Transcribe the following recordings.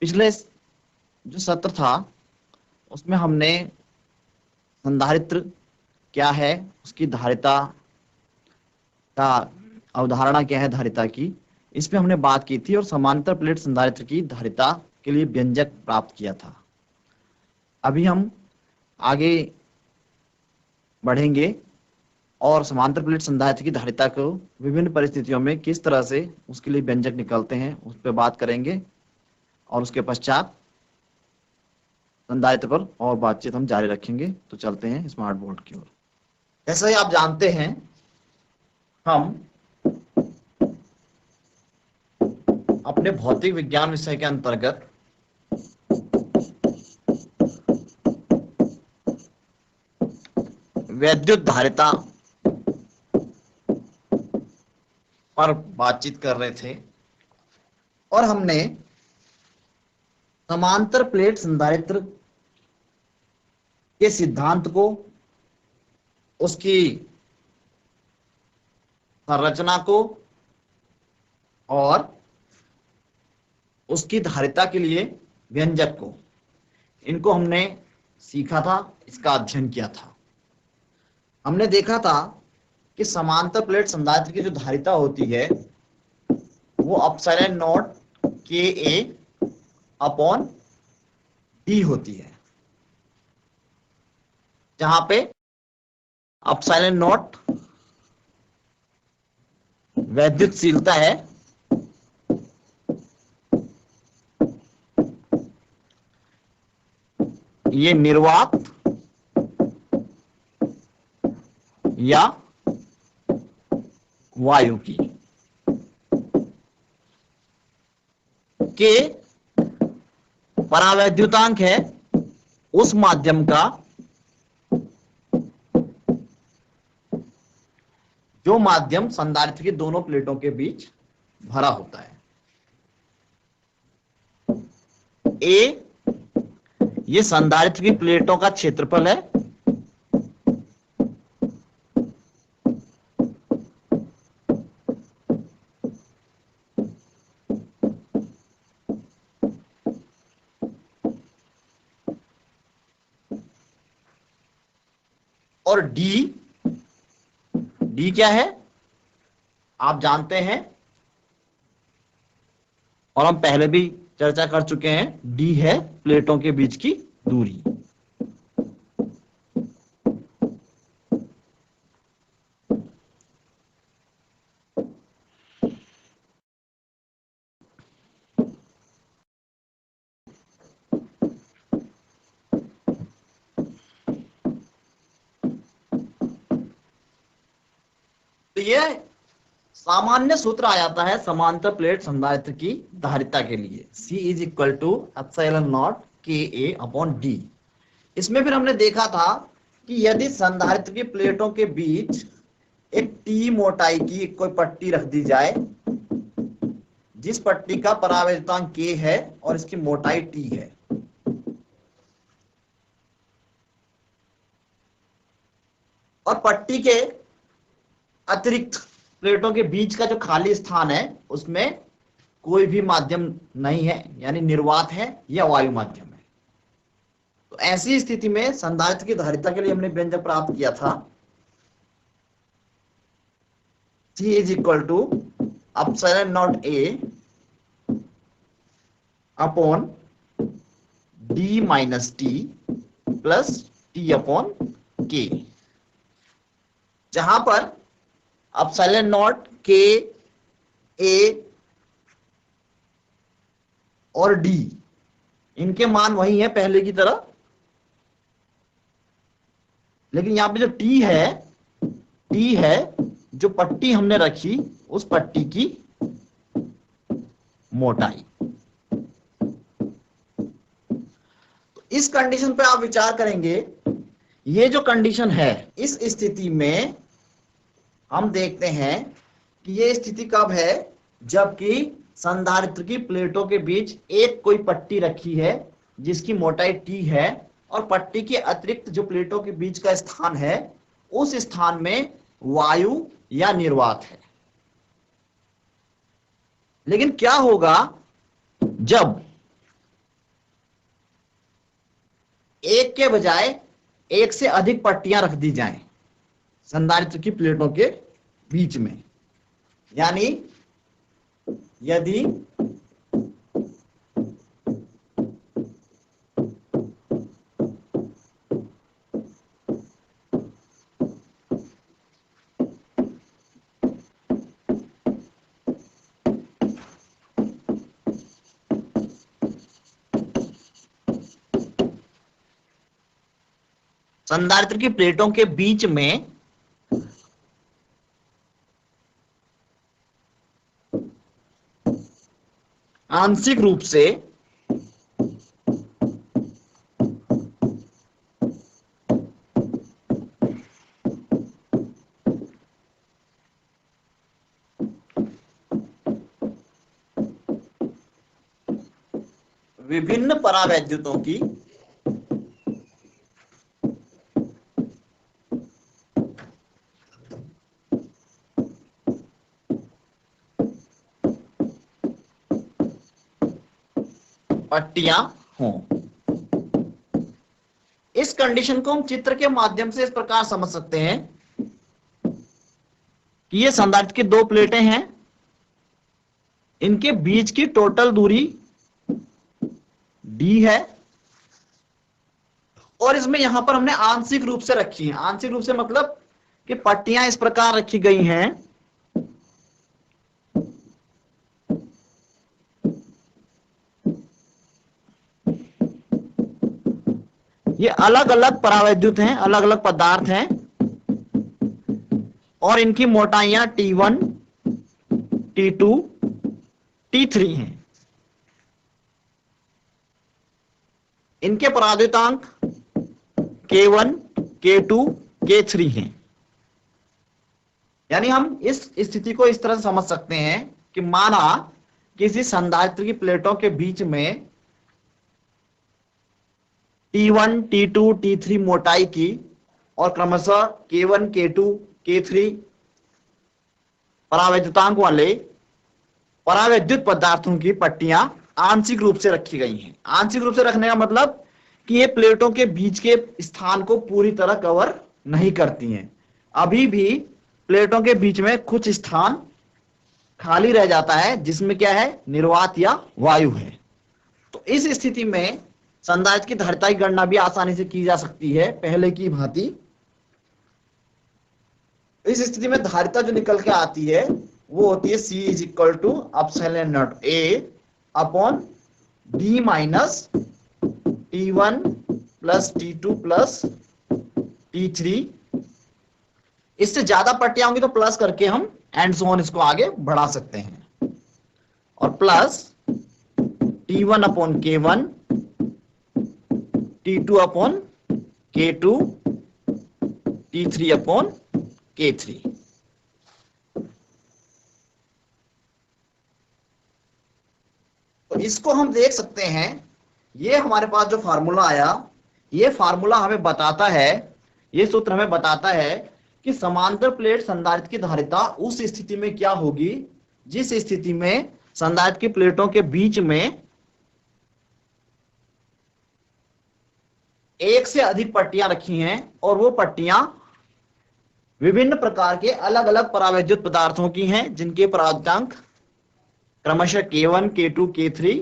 पिछले जो सत्र था उसमें हमने संधारित्र क्या है, उसकी धारिता का अवधारणा क्या है धारिता की, इस पे हमने बात की थी और समांतर प्लेट संधारित्र की धारिता के लिए व्यंजक प्राप्त किया था। अभी हम आगे बढ़ेंगे और समांतर प्लेट संधारित्र की धारिता को विभिन्न परिस्थितियों में किस तरह से उसके लिए व्यंजक निकलते हैं उस पर बात करेंगे और उसके पश्चात संधारित्र पर और बातचीत हम जारी रखेंगे। तो चलते हैं स्मार्ट बोर्ड की ओर। जैसा ही आप जानते हैं, हम अपने भौतिक विज्ञान विषय के अंतर्गत वैद्युत धारिता पर बातचीत कर रहे थे और हमने समांतर प्लेट संधारित्र के सिद्धांत को, उसकी संरचना को और उसकी धारिता के लिए व्यंजक को, इनको हमने सीखा था, इसका अध्ययन किया था। हमने देखा था कि समांतर प्लेट संधारित्र की जो धारिता होती है वो epsilon naught K A upon D होती है, जहां पे एप्सिलॉन नॉट वैद्युतशीलता है, ये निर्वात या वायु की के परावैद्युतांक है उस माध्यम का जो माध्यम संधारित्र की दोनों प्लेटों के बीच भरा होता है। ए ये संधारित्र की प्लेटों का क्षेत्रफल है, और डी क्या है आप जानते हैं और हम पहले भी चर्चा कर चुके हैं, डी है प्लेटों के बीच की दूरी। तो ये सामान्य सूत्र आ जाता है समांतर प्लेट संधारित्र की धारिता के लिए, C is equal to epsilon naught K A upon D. इसमें फिर हमने देखा था कि यदि संधारित्र की प्लेटों के बीच एक टी मोटाई की कोई पट्टी रख दी जाए, जिस पट्टी का परावैद्युतांक K है और इसकी मोटाई T है, और पट्टी के अतिरिक्त प्लेटों के बीच का जो खाली स्थान है उसमें कोई भी माध्यम नहीं है, यानी निर्वात है या वायु माध्यम है, तो ऐसी स्थिति में संधारित्र की धारिता के लिए हमने व्यंजक प्राप्त किया था, C is equal to epsilon naught A upon D minus T plus T upon K, जहां पर एप्सिलॉन नॉट के ए और डी इनके मान वही है पहले की तरह, लेकिन यहां पे जो टी है जो पट्टी हमने रखी उस पट्टी की मोटाई। तो इस कंडीशन पे आप विचार करेंगे, ये जो कंडीशन है इस स्थिति में हम देखते हैं कि ये स्थिति कब है, जबकि संधारित्र की प्लेटों के बीच एक कोई पट्टी रखी है जिसकी मोटाई T है और पट्टी के अतिरिक्त जो प्लेटों के बीच का स्थान है उस स्थान में वायु या निर्वात है। लेकिन क्या होगा जब एक के बजाय एक से अधिक पट्टियां रख दी जाएं संधारित्र की प्लेटों के बीच में। यानी यदि संधारित्र की प्लेटों के बीच में आंशिक रूप से विभिन्न परावैद्युतों की पट्टियां हों। इस कंडीशन को हम चित्र के माध्यम से इस प्रकार समझ सकते हैं कि ये संधारित्र की दो प्लेटें हैं, इनके बीच की टोटल दूरी d है और इसमें यहां पर हमने आंशिक रूप से रखी है। आंशिक रूप से मतलब कि पट्टियां इस प्रकार रखी गई हैं ये अलग अलग परावैद्युत हैं, अलग अलग पदार्थ हैं और इनकी मोटाइयां T1, T2, T3 हैं। इनके परावैद्युतांक K1, K2, K3 हैं। यानी हम इस स्थिति को इस तरह से समझ सकते हैं कि माना किसी संधारित्र की प्लेटों के बीच में T1, T2, T3 मोटाई की और क्रमशः K1, K2, K3 परावैद्युतांक वाले परावैद्युत पदार्थों की पट्टियां आंशिक रूप से रखी गई हैं। आंशिक रूप से रखने का मतलब कि ये प्लेटों के बीच के स्थान को पूरी तरह कवर नहीं करती हैं। अभी भी प्लेटों के बीच में कुछ स्थान खाली रह जाता है जिसमें क्या है, निर्वात या वायु है। तो इस स्थिति में संधारित्र की धारिता की गणना भी आसानी से की जा सकती है पहले की भांति। इस स्थिति में धारिता जो निकल के आती है वो होती है C is equal to epsilon naught A upon D minus T1 plus T2 plus T3। इससे ज्यादा पट्टियां होंगी तो प्लस करके हम एंड सो ऑन इसको आगे बढ़ा सकते हैं और plus T1 upon K1, T2 upon K2, T3 upon K3। तो इसको हम देख सकते हैं, ये हमारे पास जो फार्मूला आया, ये फार्मूला हमें बताता है, ये सूत्र हमें बताता है कि समांतर प्लेट संधारित्र की धारिता उस स्थिति में क्या होगी जिस स्थिति में संधारित्र की प्लेटों के बीच में एक से अधिक पट्टियां रखी हैं और वो पट्टियां विभिन्न प्रकार के अलग अलग परावैद्युत पदार्थों की हैं जिनके परावैद्युतांक क्रमशः K1, K2, K3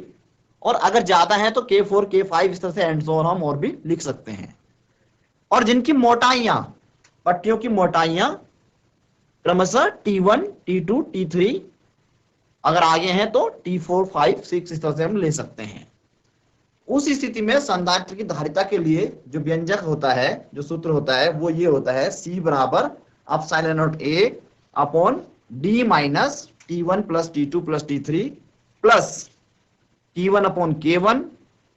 और अगर ज्यादा है तो K4, K5 इस तरह से एंड सो ऑन हम और भी लिख सकते हैं। और जिनकी मोटाइयां, पट्टियों की मोटाइयां क्रमशः T1, T2, T3 अगर आगे हैं तो T4, 5, 6 इस तरह से हम ले सकते हैं। उस स्थिति में संधारित्र की धारिता के लिए जो व्यंजक होता है, जो सूत्र होता है वो ये होता है C बराबर epsilon naught A upon D minus T1 plus T2 plus T3 plus T1 upon K1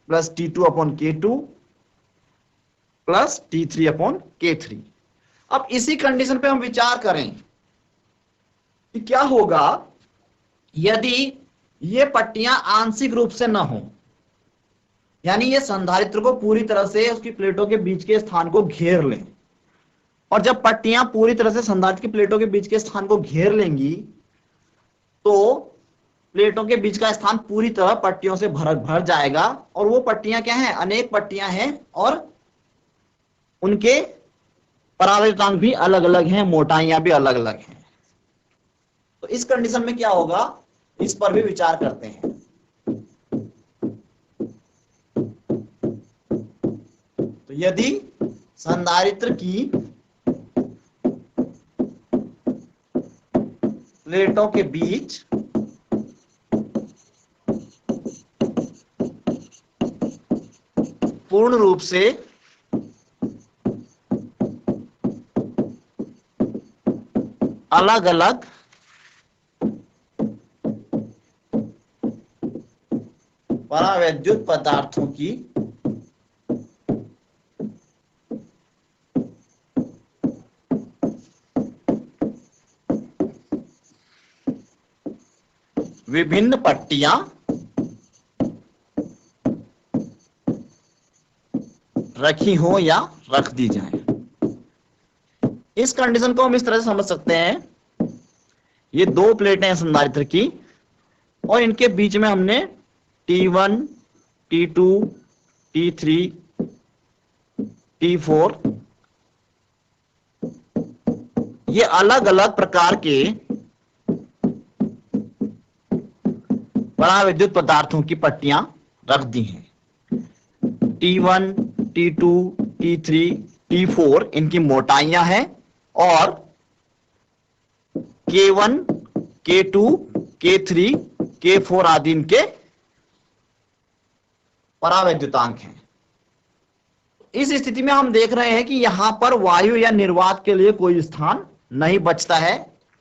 plus T2 upon K2 plus T3 upon K3। अब इसी कंडीशन पे हम विचार करें कि क्या होगा यदि ये पट्टियां आंशिक रूप से न हो, यानी ये संधारित्र को पूरी तरह से उसकी प्लेटों के बीच के स्थान को घेर लें। और जब पट्टियां पूरी तरह से संधारित्र की प्लेटों के बीच के स्थान को घेर लेंगी तो प्लेटों के बीच का स्थान पूरी तरह पट्टियों से भर जाएगा और वो पट्टियां क्या हैं, अनेक पट्टियां हैं और उनके परावर्तनांक भी अलग अलग हैं, मोटाइयां भी अलग अलग हैं। तो इस कंडीशन में क्या होगा, इस पर भी विचार करते हैं। तो यदि संधारित्र की प्लेटों के बीच पूर्ण रूप से अलग अलग परावैद्युत पदार्थों की विभिन्न पट्टियां रखी हो या रख दी जाए। इस कंडीशन को हम इस तरह से समझ सकते हैं, ये दो प्लेटें हैं संधारित्र की और इनके बीच में हमने T1, T2, T3, T4 ये अलग अलग प्रकार के परावैद्युत पदार्थों की पट्टियां रख दी हैं। T1, T2, T3, T4 इनकी मोटाइयां हैं और K1, K2, K3, K4 आदि इनके परावैद्युतांक हैं। इस स्थिति में हम देख रहे हैं कि यहां पर वायु या निर्वात के लिए कोई स्थान नहीं बचता है।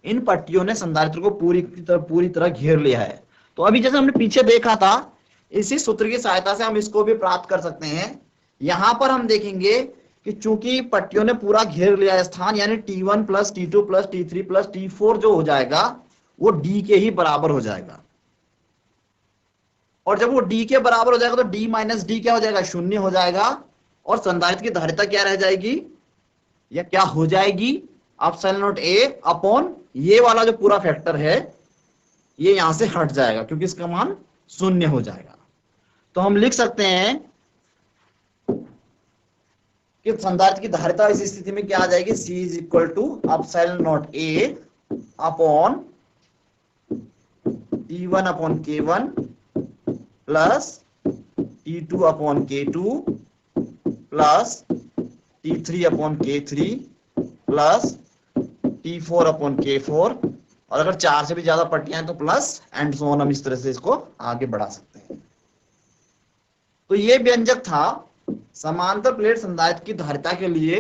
इन पट्टियों ने संधारित्र को पूरी तरह घेर लिया है। तो अभी जैसे हमने पीछे देखा था, इसी सूत्र की सहायता से हम इसको भी प्राप्त कर सकते हैं। यहां पर हम देखेंगे कि चूंकि पट्टियों ने पूरा घेर लिया है स्थान, यानी T1 plus T2 plus T3 plus T4 जो हो जाएगा वो D के ही बराबर हो जाएगा। और जब वो D के बराबर हो जाएगा तो D माइनस D क्या हो जाएगा, शून्य हो जाएगा। और संधारित्र की धारिता क्या रह जाएगी, या क्या हो जाएगी, एप्सिलॉन नॉट A अपॉन ये वाला जो पूरा फैक्टर है ये यहां से हट जाएगा क्योंकि इसका मान शून्य हो जाएगा। तो हम लिख सकते हैं कि संधारित्र की धारिता इस स्थिति में क्या आ जाएगी, C is equal to epsilon naught A upon T1 upon K1 plus T2 upon K2 plus T3 upon K3 plus T4 upon K4, और अगर 4 से भी ज्यादा पट्टियां हैं तो प्लस एंड सो ऑन। हम इस तरह से इसको आगे बढ़ा सकते हैं। तो ये व्यंजक था समांतर प्लेट संधारित्र की धारिता के लिए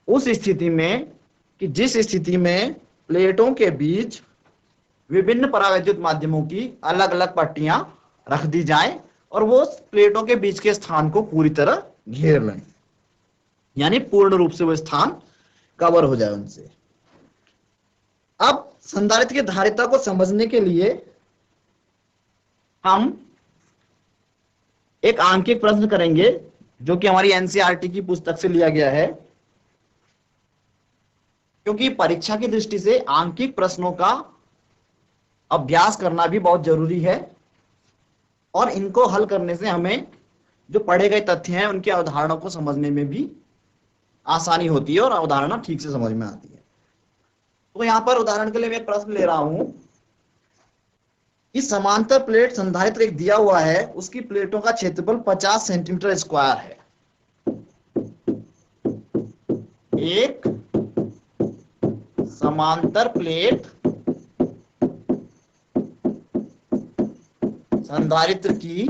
उस स्थिति में कि जिस स्थिति में प्लेटों के बीच विभिन्न परावैद्युत माध्यमों की अलग अलग पट्टियां रख दी जाएं और वो प्लेटों के बीच के स्थान को पूरी तरह घेर लें, यानी पूर्ण रूप से वो स्थान कवर हो जाए उनसे। अब संधारित्र की धारिता को समझने के लिए हम एक आंकिक प्रश्न करेंगे जो कि हमारी एनसीईआरटी की पुस्तक से लिया गया है, क्योंकि परीक्षा की दृष्टि से आंकिक प्रश्नों का अभ्यास करना भी बहुत जरूरी है और इनको हल करने से हमें जो पढ़े गए तथ्य हैं उनकी अवधारणा को समझने में भी आसानी होती है और अवधारणा ठीक से समझ में आती है। तो यहां पर उदाहरण के लिए मैं एक प्रश्न ले रहा हूं कि समांतर प्लेट संधारित्र एक दिया हुआ है, उसकी प्लेटों का क्षेत्रफल 50 सेंटीमीटर स्क्वायर है। एक समांतर प्लेट संधारित्र की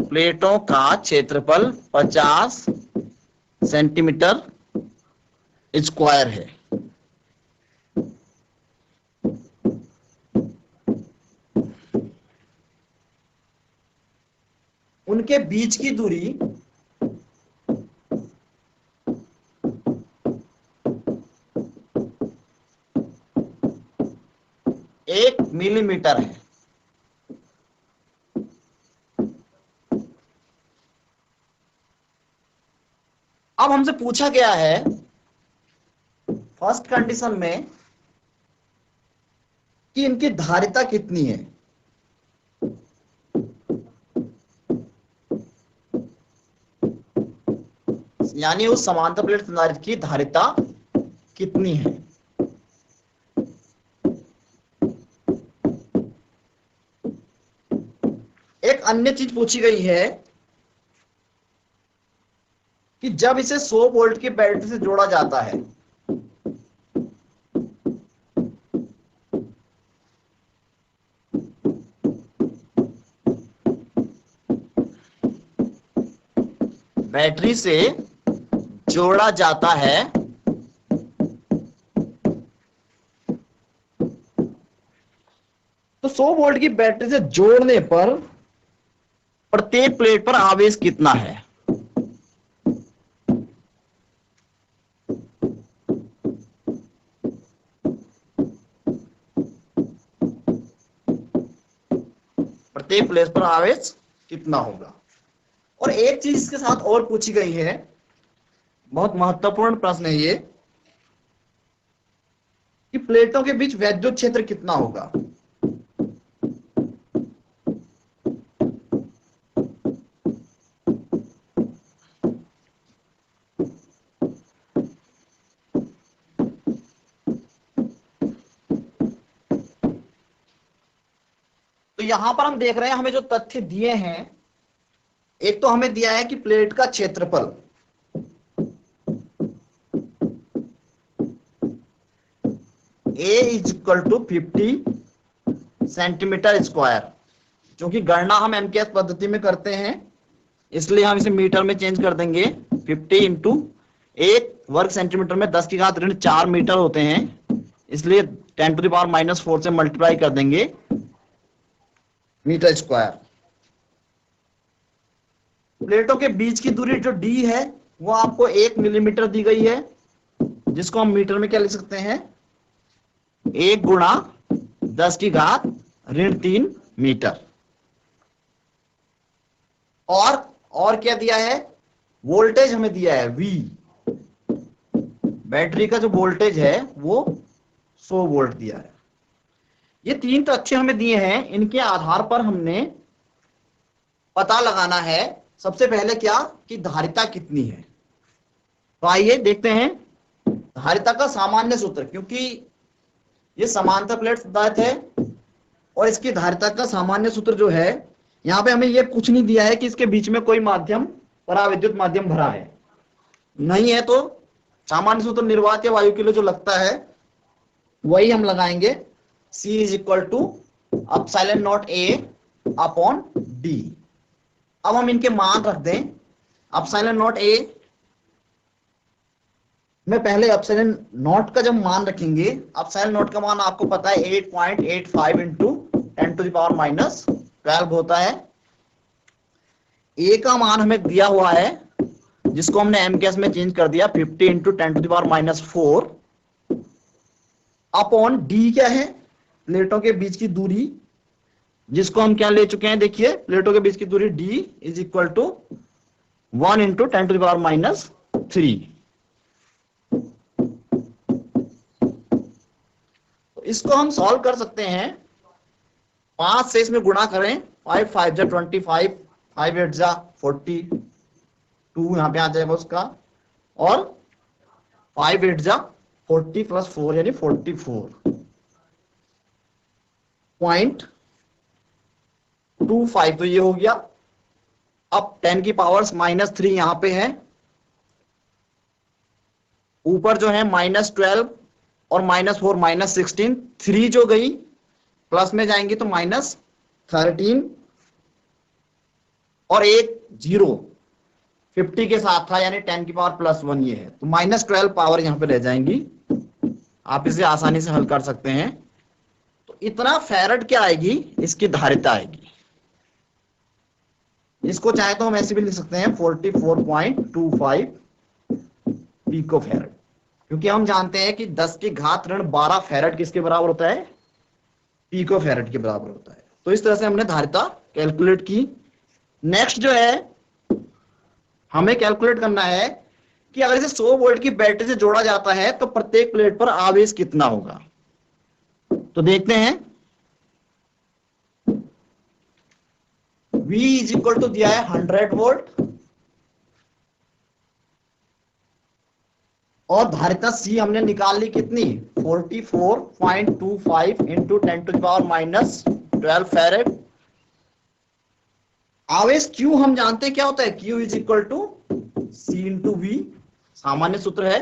प्लेटों का क्षेत्रफल 50 सेंटीमीटर स्क्वायर है। उनके बीच की दूरी 1 मिलीमीटर है। अब हमसे पूछा गया है फर्स्ट कंडीशन में कि इनकी धारिता कितनी है। यानी उस समांतर प्लेट संधारित्र की धारिता कितनी है। एक अन्य चीज पूछी गई है कि जब इसे 100 वोल्ट की बैटरी से जोड़ा जाता है बैटरी से जोड़ा जाता है तो 100 वोल्ट की बैटरी से जोड़ने पर प्रत्येक प्लेट पर आवेश कितना है। प्रत्येक प्लेट पर आवेश कितना होगा। और एक चीज इसके साथ और पूछी गई है, बहुत महत्वपूर्ण प्रश्न है ये, कि प्लेटों के बीच वैद्युत क्षेत्र कितना होगा। तो यहां पर हम देख रहे हैं, हमें जो तथ्य दिए हैं, एक तो हमें दिया है कि प्लेट का क्षेत्रफल A is equal to 50 centimetre square, क्योंकि गणना हम एमकेएस पद्धति में करते हैं इसलिए हम इसे मीटर में चेंज कर देंगे। 50 इंटू 1 वर्ग सेंटीमीटर में 10 की घात ऋण 4 मीटर होते हैं, इसलिए 10 टू द पावर -4 से मल्टीप्लाई कर देंगे मीटर स्क्वायर। प्लेटों के बीच की दूरी जो d है वो आपको 1 मिलीमीटर दी गई है, जिसको हम मीटर में क्या लिख सकते हैं, 1 गुणा 10 की घात ऋण 3 मीटर। और क्या दिया है, वोल्टेज हमें दिया है V, बैटरी का जो वोल्टेज है वो 100 वोल्ट दिया है। ये 3 तथ्य हमें दिए हैं, इनके आधार पर हमने पता लगाना है सबसे पहले क्या, कि धारिता कितनी है। तो आइए देखते हैं धारिता का सामान्य सूत्र, क्योंकि ये समांतर प्लेट संधारित्र है और इसकी धारिता का सामान्य सूत्र जो है, यहां पे हमें ये कुछ नहीं दिया है कि इसके बीच में कोई माध्यम, पराविद्युत माध्यम भरा है, नहीं है। तो सामान्य सूत्र निर्वात या वायु के लिए जो लगता है वही हम लगाएंगे, C is equal to epsilon naught A upon D। अब हम इनके मान रख दें, एप्सिलॉन नॉट A में पहले एप्सिलॉन नॉट का जब मान रखेंगे, एप्सिलॉन नॉट का मान आपको पता है 8.85 इंटू 10 टू द पावर -12 होता है। A का मान हमें दिया हुआ है, जिसको हमने एमकेएस में चेंज कर दिया, 50 into 10 to the power -4 upon D क्या है, प्लेटों के बीच की दूरी, जिसको हम क्या ले चुके हैं, देखिए प्लेटों के बीच की दूरी D is equal to 1 into 10 to the power -3। इसको हम सॉल्व कर सकते हैं, 5 से इसमें गुणा करें, 5 5 जा 25, 5 8 जा 42 यहां पे आ जाएगा उसका, और 5 8 जा 40 प्लस 4 यानी 44.25, तो ये हो गया। अब 10 की पावर्स -3 यहां पे है, ऊपर जो है -12 और -4 -16, 3 जो गई प्लस में जाएंगी तो -13, और एक 0 50 के साथ था यानी 10 की पावर +1 ये है, तो -12 पावर यहां पे रह जाएंगी। आप इसे आसानी से हल कर सकते हैं। तो इतना फैरड क्या आएगी, इसकी धारिता आएगी। इसको चाहे तो हम ऐसे भी लिख सकते हैं 44.25 पिको फैरड, क्योंकि हम जानते हैं कि 10 की घात ऋण 12 फैरड किसके बराबर होता है, पिको फैरड के बराबर होता है। तो इस तरह से हमने धारिता कैलकुलेट की। नेक्स्ट जो है हमें कैलकुलेट करना है कि अगर इसे 100 वोल्ट की बैटरी से जोड़ा जाता है तो प्रत्येक प्लेट पर आवेश कितना होगा। तो देखते हैं, V इज इक्वल टू दिया है 100 वोल्ट, और धारिता C हमने निकाल ली कितनी 44.25 इंटू 10⁻⁻12 फैरेड। आवेश Q हम जानते हैं क्या होता है, Q is equal to C into V, सामान्य सूत्र है।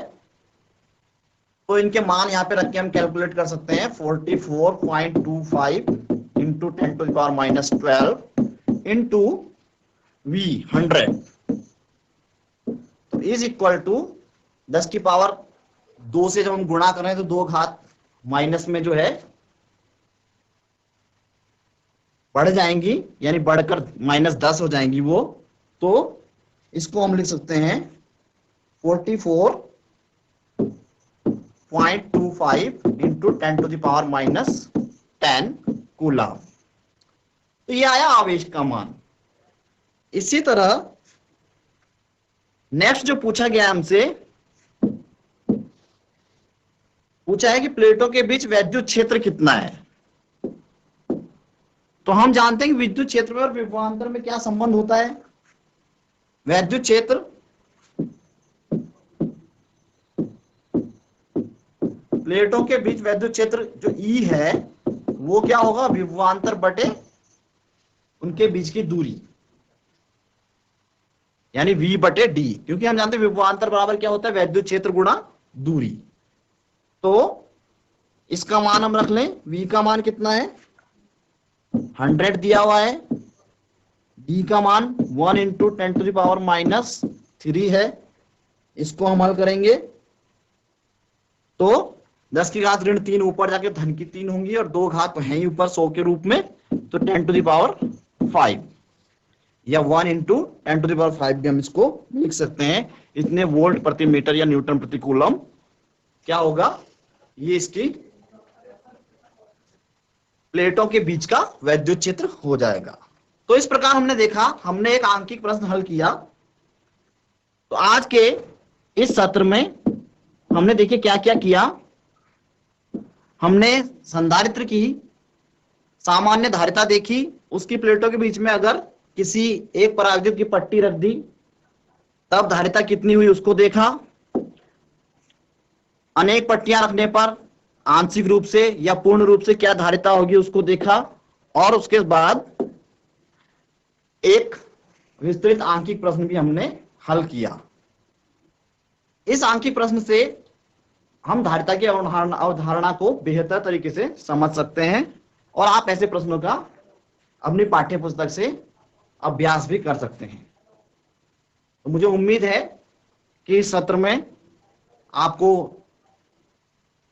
तो इनके मान यहाँ पे रख के हम कैलकुलेट कर सकते हैं 44.25 इंटू 10⁻⁻12 इंटू V 100, तो इज इक्वल टू 10 की पावर 2 से जब हम गुणा करें तो 2 घात माइनस में जो है बढ़ जाएंगी, यानी बढ़कर -10 हो जाएंगी वो। तो इसको हम लिख सकते हैं 44.25 इंटू 10⁻⁻10 कूलम। तो ये आया आवेश का मान। इसी तरह नेक्स्ट जो पूछा गया हमसे, पूछा है कि प्लेटों के बीच वैद्युत क्षेत्र कितना है। तो हम जानते हैं कि विद्युत क्षेत्र में और विभवांतर में क्या संबंध होता है। वैद्युत क्षेत्र प्लेटों के बीच वैद्युत क्षेत्र जो E है वो क्या होगा, विभवांतर बटे उनके बीच की दूरी, यानी V बटे D, क्योंकि हम जानते हैं विभवांतर बराबर क्या होता है, वैद्युत क्षेत्र गुणा दूरी। तो इसका मान हम रख लें, V का मान कितना है 100 दिया हुआ है, D का मान 1 इंटू 10⁻⁻³ है। इसको हम हल करेंगे तो 10 की घात ऋण 3 ऊपर जाके धन की 3 होंगी और 2 घात है ही ऊपर 100 के रूप में, तो 10⁵ या 1 इंटू 10⁵ भी हम इसको लिख सकते हैं। इतने वोल्ट प्रति मीटर या न्यूटन प्रति कूलम क्या होगा, ये इसकी प्लेटों के बीच का वैद्युत क्षेत्र हो जाएगा। तो इस प्रकार हमने देखा, हमने एक आंकिक प्रश्न हल किया। तो आज के इस सत्र में हमने देखिए क्या क्या किया। हमने संधारित्र की सामान्य धारिता देखी, उसकी प्लेटों के बीच में अगर किसी एक पराविद्युत की पट्टी रख दी तब धारिता कितनी हुई उसको देखा। अनेक पट्टियां रखने पर आंशिक रूप से या पूर्ण रूप से क्या धारिता होगी उसको देखा, और उसके बाद एक विस्तृत आंकिक प्रश्न भी हमने हल किया। इस आंकिक प्रश्न से हम धारिता की अवधारणा को बेहतर तरीके से समझ सकते हैं, और आप ऐसे प्रश्नों का अपनी पाठ्य पुस्तक से अभ्यास भी कर सकते हैं। तो मुझे उम्मीद है कि इस सत्र में आपको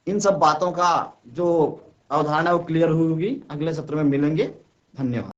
इन सब बातों का जो अवधारणा वो क्लियर हुई होगी। अगले सत्र में मिलेंगे। धन्यवाद।